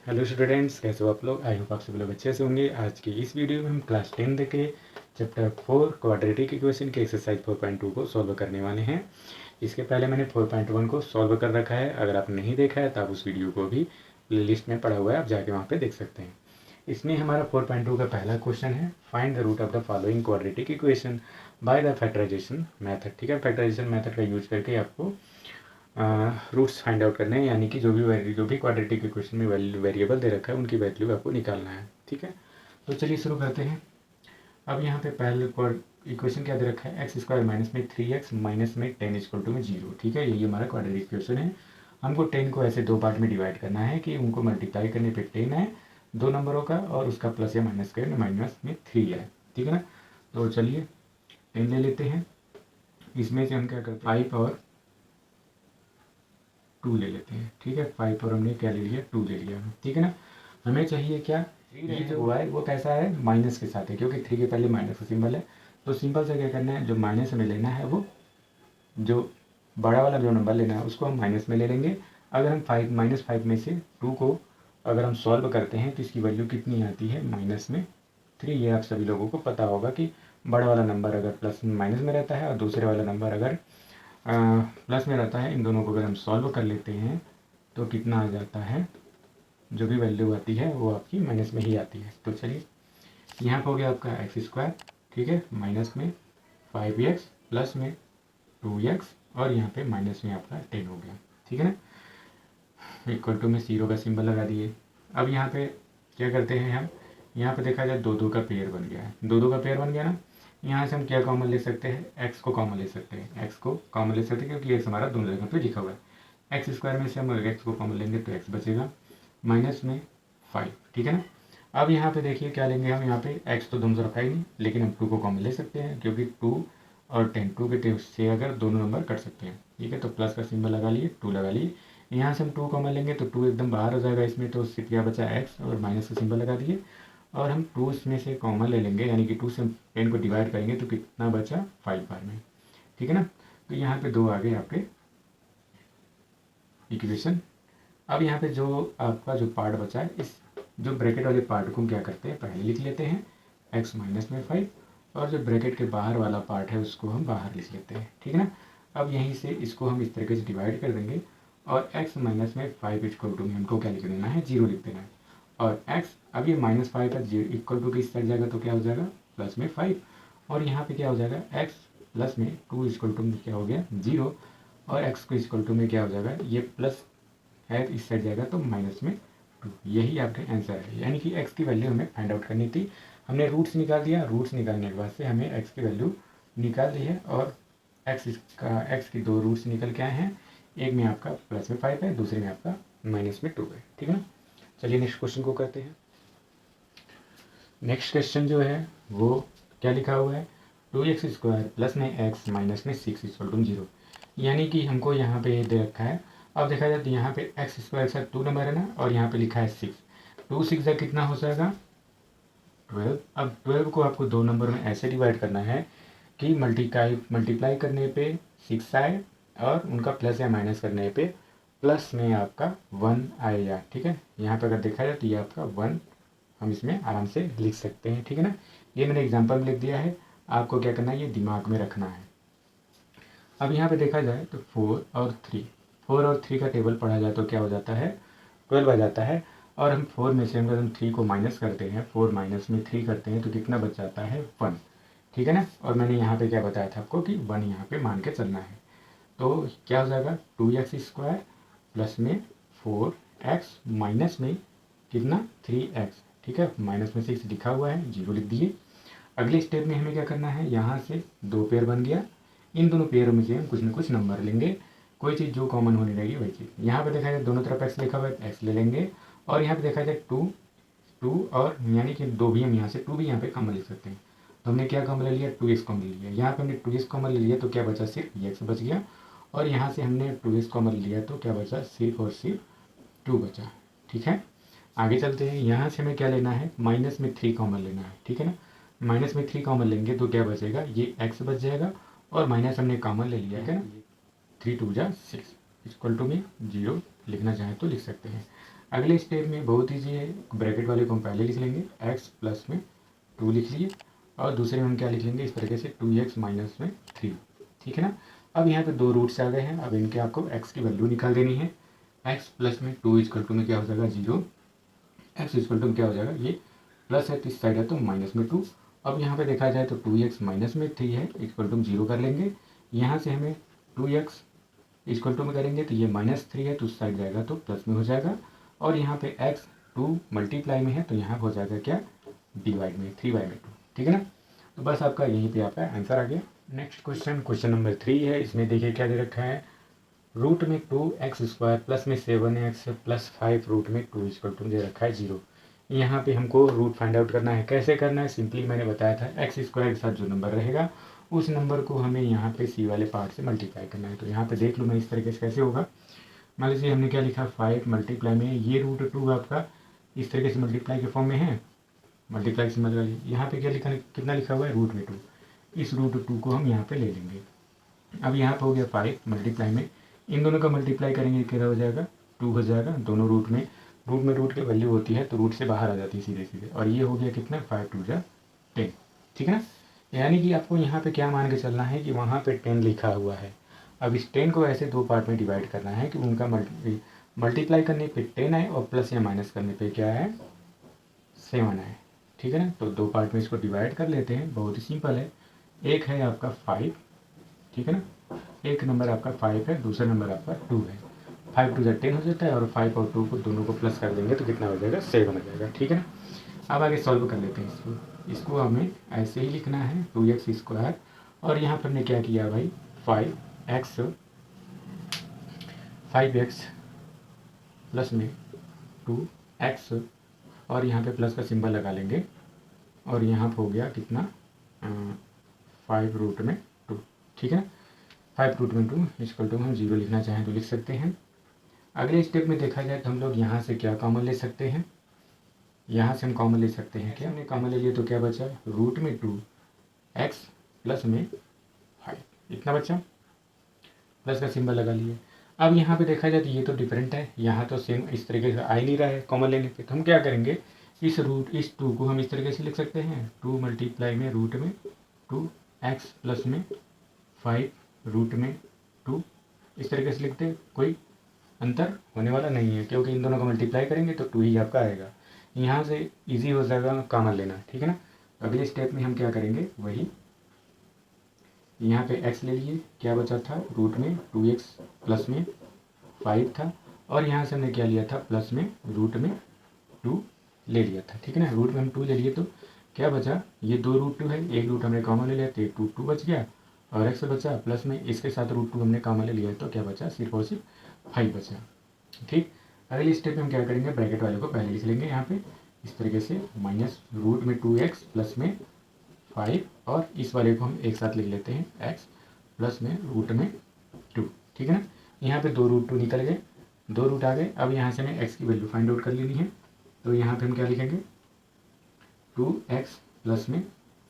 Hello students, कैसे हो आप लोग। आई होप आप सभी लोग अच्छे से होंगे। आज की इस वीडियो में हम क्लास 10 के चैप्टर 4 क्वाड्रेटिक इक्वेशन के एक्सरसाइज 4.2 को सॉल्व करने वाले हैं। इसके पहले मैंने 4.1 को सॉल्व कर रखा है। अगर आप नहीं देखा है तो आप उस वीडियो को भी प्लेलिस्ट में पड़ा हुआ है, आप जाके वहाँ पे देख सकते हैं। इसमें हमारा 4.2 का पहला क्वेश्चन है, find the root of the following quadratic equation by the factorization method. ठीक है, फैक्टराइजेशन मेथड का यूज करके आपको रूट्स फाइंड आउट करने हैं, यानी कि जो भी क्वाड्रेटिक इक्वेशन में वेरिएबल दे रखा है उनकी वैल्यू आपको निकालना है। ठीक है, तो चलिए शुरू करते हैं। अब यहाँ पे पहले इक्वेशन क्या दे रखा है, एक्स स्क्वायर माइनस में 3x माइनस में 10 इक्वल टू में 0। ठीक है, यही हमारा क्वाड्रेटिक इक्वेशन है। हमको 10 को ऐसे दो पार्ट में डिवाइड करना है कि उनको मल्टीप्लाई करने पे 10 है दो नंबरों का, और उसका प्लस या माइनस करने माइनस में 3 है। ठीक है ना, तो चलिए 10 ले लेते हैं। इसमें से हम क्या करते हैं, 5 और 2 ले लेते हैं। ठीक है, 5 और हमने क्या ले लिया, 2 ले लिया। ठीक है ना, हमें चाहिए क्या, ये जो हुआ है वो कैसा है, माइनस के साथ है, क्योंकि 3 के पहले माइनस का सिंबल है। तो सिंपल से क्या करना है, जो माइनस में लेना है वो जो बड़ा वाला जो नंबर लेना है उसको हम माइनस में ले लेंगे। अगर हम -5 में से 2 को अगर हम सॉल्व करते हैं तो इसकी वैल्यू कितनी आती है, -3। ये आप सभी लोगों को पता होगा कि बड़ा वाला नंबर अगर प्लस माइनस में रहता है और दूसरे वाला नंबर अगर प्लस में रहता है, इन दोनों को अगर हम सॉल्व कर लेते हैं तो कितना आ जाता है, जो भी वैल्यू आती है वो आपकी माइनस में ही आती है। तो चलिए यहाँ पर हो गया आपका एक्स स्क्वायर, ठीक है, माइनस में 5x प्लस में 2x और यहाँ पे माइनस में आपका 10 हो गया। ठीक है ना, इक्वल टू में 0 का सिंबल लगा दिए। अब यहाँ पे क्या करते हैं हम, यहाँ पे देखा जाए 2 2 का पेयर बन गया है, 2 2 का पेयर बन गया ना। यहाँ से हम क्या कॉमन ले सकते हैं, एक्स को कॉमन ले सकते हैं, एक्स को कॉमन ले सकते हैं क्योंकि एक्स हमारा दोनों जगह पे लिखा हुआ है। एक्स स्क्वायर में से हम अगर एक्स को कॉमन लेंगे तो एक्स बचेगा माइनस में 5। ठीक है ना, अब यहाँ पे देखिए क्या लेंगे हम, यहाँ पे एक्स तो दोनों तरफ है ही नहीं, लेकिन हम 2 को कॉमन ले सकते हैं क्योंकि 2 और 10 2 के से अगर दोनों नंबर कट सकते हैं। ठीक है, तो प्लस का सिंबल लगा लिए, 2 लगा लिए। यहाँ से हम 2 कॉमन लेंगे तो 2 एकदम बाहर हो जाएगा इसमें, तो सिर्फ क्या बचा एक्स और माइनस का सिंबल लगा दिए। और हम 2 इसमें से कॉमन ले लेंगे, यानी कि 2 से हम 10 को डिवाइड करेंगे तो कितना बचा, 5 बार में। ठीक है ना, तो यहाँ पे 2 आ गए आपके इक्वेशन। अब यहाँ पे जो आपका जो पार्ट बचा है, इस जो ब्रैकेट वाले पार्ट को हम क्या करते हैं, पहले लिख लेते हैं x माइनस में 5, और जो ब्रैकेट के बाहर वाला पार्ट है उसको हम बाहर लिख लेते हैं। ठीक है ना, अब यहीं से इसको हम इस तरीके से डिवाइड कर देंगे, और x माइनस में 5 इक्वल टू में हमको क्या लिख देना है, 0 लिख देना है। और x अब ये -5 का इक्वल टू किस साइड जाएगा तो क्या हो जाएगा, प्लस में 5। और यहाँ पे क्या हो जाएगा, x प्लस में 2 इक्वल टू में क्या हो गया, 0। और x को इक्वल टू में क्या हो जाएगा, ये प्लस है इस साइड जाएगा तो माइनस में 2। यही आपका आंसर है, यानी कि x की वैल्यू हमें फाइंड आउट करनी थी। हमने रूट्स निकाल दिया, रूट्स निकालने के बाद से हमें x की वैल्यू निकाल दी है, और x की 2 रूट्स निकल के आए हैं। एक में आपका प्लस में 5 है, दूसरे में आपका माइनस में 2 है। ठीक है ना, चलिए नेक्स्ट क्वेश्चन को करते हैं। नेक्स्ट क्वेश्चन जो है वो क्या लिखा हुआ है, 2x स्क्वायर प्लस में x माइनस में 6 इक्वल टू 0। यानी कि हमको यहाँ पे दे रखा है। अब देखा जाए तो यहाँ पे एक्स स्क्वायर के साथ 2 नंबर है ना, और यहाँ पे लिखा है 6। 2 6 कितना हो जाएगा, 12। अब 12 को आपको 2 नंबर में ऐसे डिवाइड करना है कि मल्टीप्लाई करने पे 6 आए और उनका प्लस या माइनस करने पे प्लस में आपका 1 आएगा। ठीक है, यहाँ पे अगर देखा जाए तो ये आपका 1 हम इसमें आराम से लिख सकते हैं। ठीक है ना, ये मैंने एग्जाम्पल में लिख दिया है, आपको क्या करना है, ये दिमाग में रखना है। अब यहाँ पे देखा जाए तो 4 और 3 का टेबल पढ़ा जाए तो क्या हो जाता है, 12 आ जाता है। और हम 4 में से अगर हम 3 को माइनस करते हैं, 4 माइनस में 3 करते हैं तो कितना बच जाता है, 1। ठीक है ना, और मैंने यहाँ पे क्या बताया था आपको कि 1 यहाँ पे मान के चलना है। तो क्या हो जाएगा, 2x स्क्वायर प्लस में 4x माइनस में कितना, 3x। ठीक है, माइनस में 6 लिखा हुआ है, 0 लिख दिए। अगले स्टेप में हमें क्या करना है, यहाँ से 2 पेयर बन गया, इन दोनों पेयरों में से हम कुछ ना कुछ नंबर लेंगे, कोई चीज़ जो कॉमन होने लगेगी वही चीज़। यहाँ पे देखा जाए दोनों तरफ x लिखा हुआ है, x ले लेंगे। और यहाँ पे देखा जाए 2 और यानी कि 2 भी हम यहाँ से 2 भी यहाँ पे कॉमन ले सकते हैं। तो हमने क्या कॉमन ले लिया, 2x कॉमन ले लिया। यहाँ पे हमने 2x कॉमन ले लिया तो क्या बचा, सिर्फ x बच गया। और यहाँ से हमने 2x कॉमन लिया तो क्या बचा, सिर्फ और सिर्फ 2 बचा। ठीक है, आगे चलते हैं। यहाँ से हमें क्या लेना है, माइनस में 3 कॉमन लेना है। ठीक है ना, माइनस में 3 कॉमन लेंगे तो क्या बचेगा, ये x बच जाएगा, और माइनस हमने कॉमन ले लिया है ना, 3 2 जा 6 इक्वल टू में 0 लिखना चाहें तो लिख सकते हैं। अगले स्टेप में बहुत ईजी है, ब्रैकेट वाले को हम पहले लिख लेंगे, x प्लस में 2 लिख लिए और दूसरे में हम क्या लिख लेंगे इस तरीके से 2x माइनस में 3, ठीक है ना। अब यहाँ पे दो रूट्स आ गए हैं, अब इनके आपको x की वैल्यू निकाल देनी है। x प्लस में 2 इक्वल टू में क्या हो जाएगा 0, x इक्वल टू में क्या हो जाएगा, ये प्लस है तो इस साइड है तो माइनस में 2। अब यहाँ पे देखा जाए तो 2x माइनस में 3 है, इक्वल टू 0 कर लेंगे। यहाँ से हमें 2x इक्वल टू में करेंगे तो ये -3 है तो उस साइड जाएगा तो प्लस में हो जाएगा। और यहाँ पे x 2 मल्टीप्लाई में है तो यहाँ हो जाएगा क्या डिवाइड में 3/2, ठीक है ना। तो बस आपका यहीं पे आपका आंसर आ गया। नेक्स्ट क्वेश्चन नंबर 3 है। इसमें देखिए क्या दे रखा है, रूट में 2x² प्लस में 7x प्लस 5 रूट में 2 इक्वल टू दे रखा है 0। यहाँ पे हमको रूट फाइंड आउट करना है। कैसे करना है, सिंपली मैंने बताया था x² के साथ जो नंबर रहेगा उस नंबर को हमें यहाँ पे c वाले पार्ट से मल्टीप्लाई करना है। तो यहाँ पे देख लूँ मैं इस तरीके से कैसे होगा। मान लीजिए हमने क्या लिखा 5 मल्टीप्लाई में ये √2 आपका इस तरीके से मल्टीप्लाई के फॉर्म में है, मल्टीप्लाई से मतलब यहाँ पे क्या लिखा, कितना लिखा हुआ है √2, इस √2 को हम यहाँ पे ले लेंगे। अब यहाँ पे हो गया 5 मल्टीप्लाई में, इन दोनों का मल्टीप्लाई करेंगे क्या हो जाएगा 2 हो जाएगा। दोनों रूट में रूट की वैल्यू होती है तो रूट से बाहर आ जाती है सीधे सीधे, और ये हो गया कितना 5 2 10, ठीक है ना। यानी कि आपको यहाँ पे क्या मान के चलना है कि वहाँ पे 10 लिखा हुआ है। अब इस 10 को ऐसे दो पार्ट में डिवाइड करना है कि उनका मल्टीप्लाई करने पे 10 आए और प्लस या माइनस करने पे क्या है 7 आए, ठीक है ना। तो दो पार्ट में इसको डिवाइड कर लेते हैं, बहुत ही सिंपल है। एक है आपका 5, ठीक है ना, एक नंबर आपका 5 है, दूसरा नंबर आपका 2 है। 5 2 10 हो जाता है और 5 और 2 को दोनों को प्लस कर देंगे तो कितना हो जाएगा 7 हो जाएगा, ठीक है ना। अब आगे सॉल्व कर लेते हैं इसको हमें ऐसे ही लिखना है 2x²। और यहाँ पर हमने क्या किया भाई 5x प्लस में 2x और यहाँ पे प्लस का सिंबल लगा लेंगे और यहाँ पर हो गया कितना 5 रूट में 2, ठीक है ना। 5 रूट में 2 इक्वल टू हम 0 लिखना चाहें तो लिख सकते हैं। अगले स्टेप में देखा जाए तो हम लोग यहाँ से क्या कॉमन ले सकते हैं, यहाँ से हम कॉमन ले सकते हैं क्या, हमने कॉमन ले लिया तो क्या बचा रूट में 2x प्लस में 5, इतना बचा, प्लस का सिंबल लगा लिए। अब यहाँ पे देखा जाए तो ये तो डिफरेंट है, यहाँ तो सेम इस तरीके से आ ही नहीं रहा है कॉमन लेने पे, तो हम क्या करेंगे इस 2 को हम इस तरीके से लिख सकते हैं 2 मल्टीप्लाई में रूट में 2x प्लस में 5 रूट में 2, इस तरीके से लिखते, कोई अंतर होने वाला नहीं है क्योंकि इन दोनों को मल्टीप्लाई करेंगे तो 2 ही आपका आएगा। यहाँ से इजी हो जाएगा कॉमन लेना, ठीक है ना। अगले स्टेप में हम क्या करेंगे वही, यहाँ पे x ले लिए, क्या बचा था रूट में 2x प्लस में 5 था और यहाँ से हमने क्या लिया था प्लस में रूट में 2 ले लिया था, ठीक है ना। रूट में हम 2 ले लिए तो क्या बचा, ये 2 √2 है, एक रूट हमने कॉमन ले लिया तो 2 बच गया और x बचा, प्लस में इसके साथ √2 हमने कॉमन ले लिया तो क्या बचा सिर्फ और सिर्फ 5 बचा, ठीक। अगले स्टेप में हम क्या करेंगे ब्रैकेट वाले को पहले लिख लेंगे यहाँ पे इस तरीके से माइनस रूट में 2x प्लस में 5 और इस वाले को हम एक साथ लिख लेते हैं x प्लस में रूट में 2, ठीक है ना। यहाँ पे 2 √2 निकल गए, 2 रूट आ गए। अब यहाँ से हमें x की वैल्यू फाइंड आउट कर लेनी है, तो यहाँ पे हम क्या लिखेंगे 2x प्लस में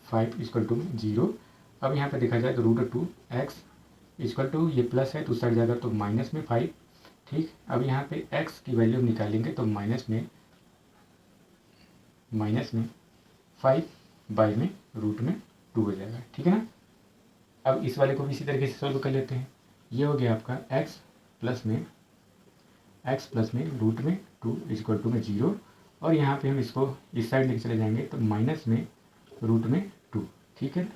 5 इक्वल टू 0। अब यहाँ पे देखा जाए तो √2x इक्वल टू ये प्लस है तो उस साइड जाएगा तो माइनस में 5, ठीक। अब यहाँ पे x की वैल्यू निकालेंगे तो माइनस में 5 बाई में रूट में 2 हो जाएगा, ठीक है ना। अब इस वाले को भी इसी तरीके से सॉल्व कर लेते हैं। ये हो गया आपका x प्लस में रूट में 2 इक्वल टू में 0 और यहाँ पे हम इसको इस साइड लेके चले जाएंगे तो माइनस में रूट में 2, ठीक है।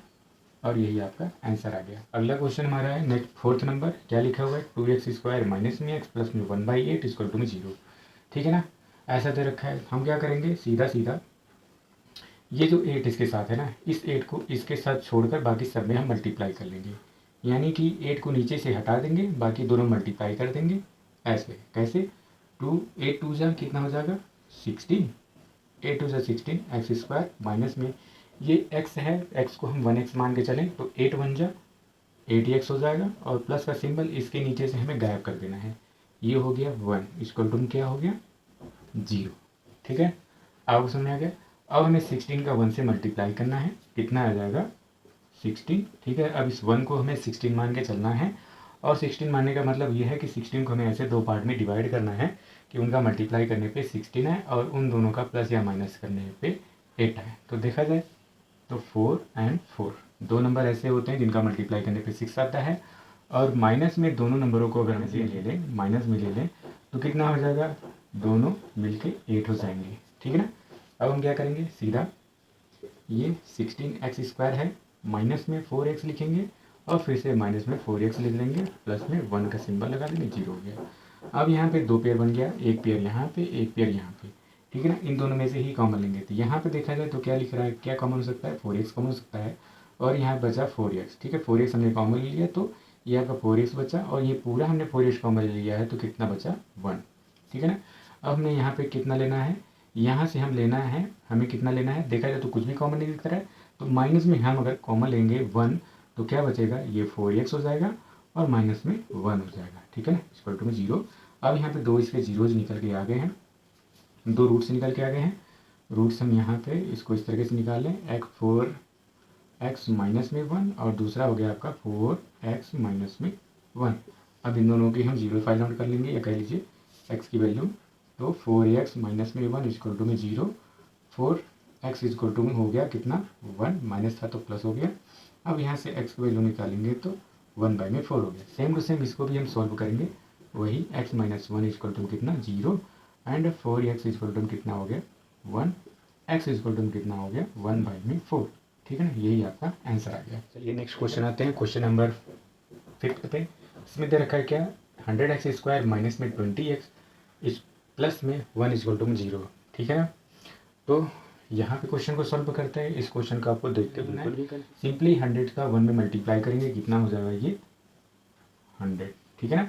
और यही आपका आंसर आ गया। अगला क्वेश्चन हमारा है नेक्स्ट 4th नंबर, क्या लिखा हुआ है 2x² माइनस में x प्लस में 1/8 इक्वल टू में 0, ठीक है ना। ऐसा दे रखा है, हम क्या करेंगे सीधा ये जो 8 इसके साथ है ना, इस 8 को इसके साथ छोड़कर बाकी सब में हम मल्टीप्लाई कर लेंगे, यानी कि 8 को नीचे से हटा देंगे, बाकी दोनों मल्टीप्लाई कर देंगे। ऐसे कैसे 8 2 जा कितना हो जाएगा 16, 8 2 जा 16 x² माइनस में ये x है, x को हम 1x मान के चलें तो 8 1 जा 8x हो जाएगा और प्लस का सिंबल इसके नीचे से हमें गायब कर देना है। ये हो गया 1 इक्वल टू क्या हो गया 0, ठीक है। आपको समझ आ गया। अब हमें 16 का 1 से मल्टीप्लाई करना है, कितना आ जाएगा 16, ठीक है। अब इस 1 को हमें 16 मान के चलना है और 16 मानने का मतलब ये है कि 16 को हमें ऐसे दो पार्ट में डिवाइड करना है कि उनका मल्टीप्लाई करने पे 16 है और उन दोनों का प्लस या माइनस करने पे 8 है। तो देखा जाए तो 4 एंड 4 दो नंबर ऐसे होते हैं जिनका मल्टीप्लाई करने पे 6 आता है, और माइनस में दोनों नंबरों को अगर हम ले लें, माइनस में ले लें तो कितना हो जाएगा, दोनों मिलके 8 हो जाएंगे। ठीक है ना। अब हम क्या करेंगे, सीधा ये 16x² है, माइनस में 4x लिखेंगे और फिर से माइनस में 4x लिख लेंगे, प्लस में 1 का सिंबल लगा देंगे, 0 हो गया। अब यहाँ पे दो पेयर बन गया, एक पेयर यहाँ पे, एक पेयर यहाँ पे। ठीक है ना। इन दोनों में से ही कॉमन लेंगे, तो यहाँ पे देखा जाए तो क्या लिख रहा है, क्या कॉमन हो सकता है, 4x कॉमन हो सकता है, और यहाँ बचा 4x। ठीक है, 4x हमने कॉमन लिया तो ये आपका 4x बचा, और ये पूरा हमने 4x कॉमन लिया है तो कितना बचा, 1। ठीक है ना। अब हमें यहाँ पे कितना लेना है, यहाँ से हम लेना है, हमें कितना लेना है, देखा जाए तो कुछ भी कॉमन नहीं दिख रहा है, तो माइनस में हम अगर कॉमन लेंगे 1 तो क्या बचेगा, ये 4x हो जाएगा और माइनस में 1 हो जाएगा। ठीक है ना, इक्वल टू में 0। अब यहाँ पे दो इसके जीरोज निकल के आ गए हैं, दो रूट्स निकल के आ गए हैं। रूट्स हम यहाँ पे इसको इस तरीके से निकाल लें, 4x माइनस में 1 और दूसरा हो गया आपका 4x माइनस में 1। अब इन दोनों की हम जीरो फाइंड आउट कर लेंगे, या कह लीजिए x की वैल्यू, तो 4x माइनस में 1 इक्वल टू में 0, 4x इक्वल टू में हो गया कितना, 1, माइनस था तो प्लस हो गया। अब यहाँ से x की वैल्यू निकालेंगे तो 1/4 हो गया। सेम टू सेम इसको भी हम सॉल्व करेंगे, वही x माइनस 1 इक्वल टू कितना, 0, एंड 4x इक्वल टू कितना हो गया, 1, x इक्वल टू कितना हो गया, 1/4। ठीक है ना, यही आपका आंसर आ गया। चलिए नेक्स्ट क्वेश्चन आते हैं, क्वेश्चन नंबर 5 पे। इसमें दे रखा है क्या, 100x² माइनस में 20x इस प्लस में 1 इक्वल टू 0। ठीक है ना। तो यहाँ पे क्वेश्चन को सॉल्व करते हैं। इस क्वेश्चन का आपको देखते हुए सिंपली 100 का 1 में मल्टीप्लाई करेंगे, कितना हो जाएगा, ये 100। ठीक है ना।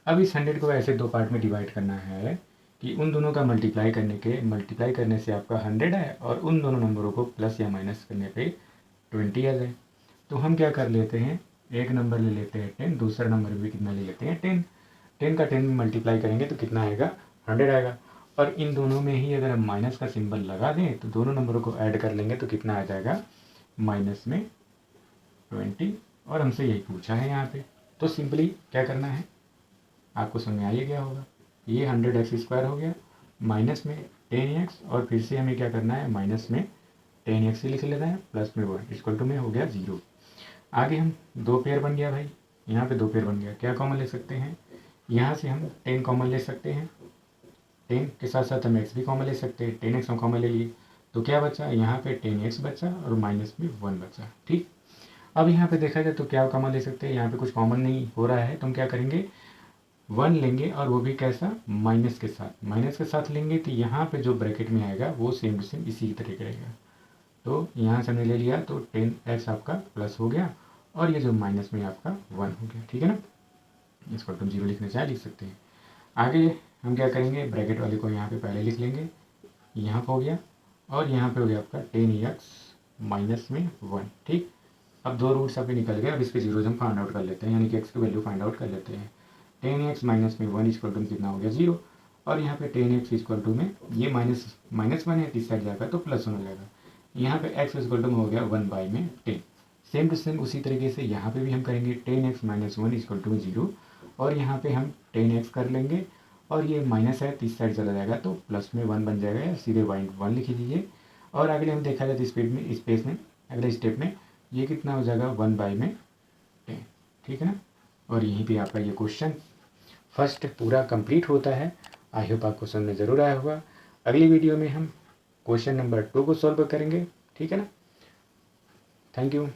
अब इस 100 को ऐसे दो पार्ट में डिवाइड करना है कि उन दोनों का मल्टीप्लाई करने से आपका 100 है और उन दोनों नंबरों को प्लस या माइनस करने पे 20 आ जाए। तो हम क्या कर लेते हैं, एक नंबर ले लेते हैं 10, दूसरा नंबर भी कितना ले लेते हैं, 10। 10 का 10 में मल्टीप्लाई करेंगे तो कितना आएगा, 100 आएगा। और इन दोनों में ही अगर हम माइनस का सिंबल लगा दें तो दोनों नंबरों को ऐड कर लेंगे तो कितना आ जाएगा, माइनस में 20। और हमसे यही पूछा है यहाँ पे, तो सिंपली क्या करना है, आपको समझ में आ ही गया होगा। ये 100x² हो गया, माइनस में 10x, और फिर से हमें क्या करना है, माइनस में 10x ही लिख लेना है, प्लस में 1 इक्वल टू में हो गया 0। आगे हम दो पेयर बन गया भाई, यहाँ पे दो पेयर बन गया, क्या कॉमन ले सकते हैं, यहाँ से हम 10 कॉमन ले सकते हैं, 10 के साथ साथ हम x भी कॉमन ले सकते हैं, 10x हम कॉमन ले लिए तो क्या बचा, यहाँ पे 10x बचा और माइनस में 1 बचा। ठीक। अब यहाँ पे देखा जाए तो क्या कॉमन ले सकते हैं, यहाँ पे कुछ कॉमन नहीं हो रहा है तो हम क्या करेंगे, 1 लेंगे, और वो भी कैसा, माइनस के साथ लेंगे, तो यहाँ पे जो ब्रैकेट में आएगा वो सेम टू सेम इसी तरह का रहेगा। तो यहाँ से हमने ले लिया तो 10x आपका प्लस हो गया, और ये जो माइनस में आपका 1 हो गया। ठीक है ना, इसको तुम 0 लिखना चाहे लिख सकते हैं। आगे हम क्या करेंगे, ब्रैकेट वाले को यहाँ पे पहले लिख लेंगे, यहाँ पे हो गया, और यहाँ पे हो गया आपका 10x माइनस में 1। ठीक। अब दो रूट्स आपके निकल गए, अब इस पे जीरोज हम फाइंड आउट कर लेते हैं, यानी कि x की वैल्यू फाइंड आउट कर लेते हैं। 10x माइनस में 1 इक्वल टू कितना हो गया, 0, और यहाँ पे 10x इक्वल टू में ये माइनस 1 है, इस साइड जाएगा तो प्लस होने लगेगा, यहाँ पे x इक्वल टू में हो गया 1/10। सेम टू सेम उसी तरीके से यहाँ पे भी हम करेंगे, 10x माइनस 1 इक्वल टू में 0, और यहाँ पे हम 10x कर लेंगे, और ये माइनस है तो इस साइड चला जाएगा तो प्लस में 1 बन जाएगा, या सीधे 1 लिख लीजिए। और अगले हम देखा जाए तो स्पेस में अगले स्टेप में ये कितना हो जाएगा, 1/10। ठीक है ना। और यहीं पे आपका ये क्वेश्चन फर्स्ट पूरा कंप्लीट होता है। आई होप आपको समझ में ज़रूर आया होगा। अगली वीडियो में हम क्वेश्चन नंबर 2 को सॉल्व करेंगे। ठीक है ना। Thank you.